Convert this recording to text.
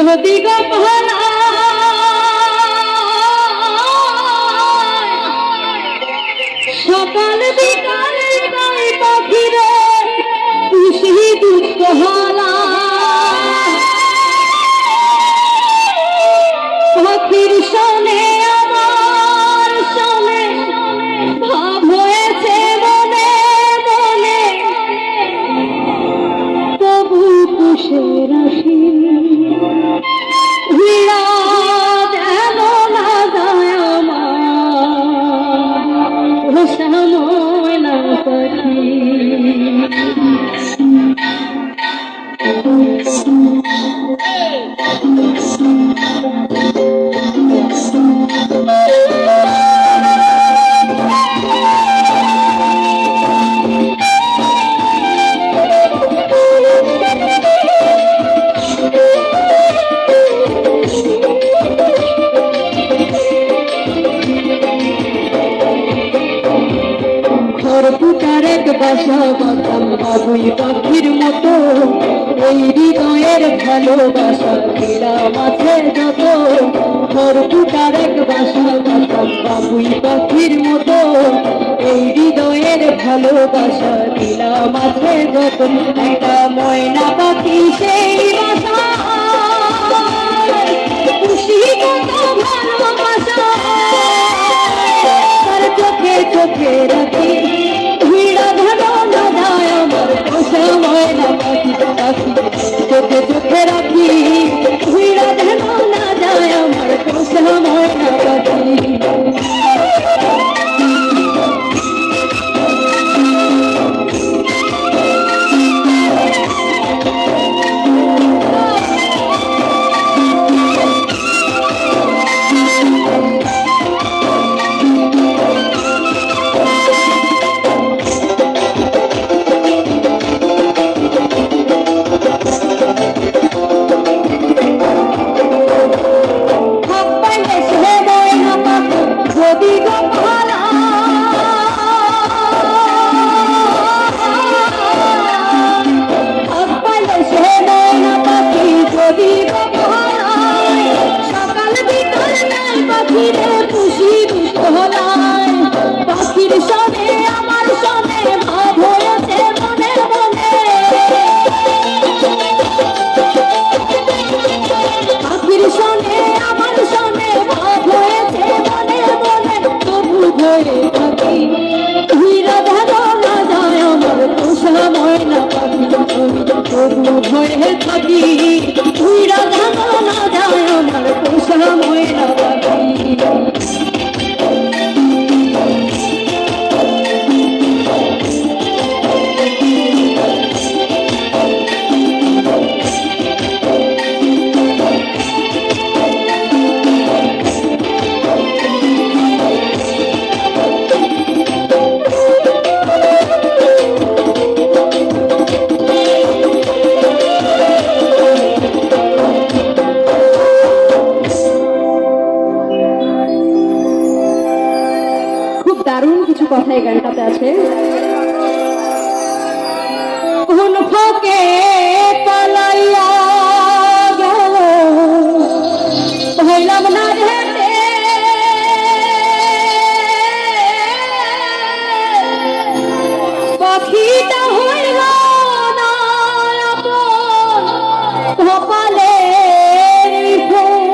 যদি গো ভালা সকাল বিকালে গাই পাখিরে খুশি দুঃখ হলা পাখির শোনে আমার শোনে ভাব হয়েছে মনে মনে তবু পুষে রাখি সময় না পাখি খরপুটার এক বাসা বাঁধাম বাবুই পাখির মতো এই হৃদয়ের ভালোবাসা দিলাম আছে যত খরপুটার এক বাসা বাঁধাম বাবুই পাখির মতো এই হৃদয়ের ভালোবাসা দিলাম আছে যত একটা ময়না পাখি সেই বাসা খুশি কত ভালোবাসা তার চোখে চোখে রাখি চোখে চোখে রাখি ভিড়া যেন না যায় আমার সময় না পাখি পাখির সনে আমার সনে ভাব হয়েছে মনে মনে পাখির সনে আমার সনে ভাব হয়েছে মনে মনে তবু হয়ে থাকি হীরা ধরো না যায় আমার সময় না পাখি তবু হয়ে থাকি হীরা ধরো না যায় আমার সময় না পাখি দারুণ কিছু কথা এই গানটাতে আছে কোন ফাঁকে পালাইয়া গেল হইলাম না হেঁটে পাখিটা হইল না আপন কপালের ফুল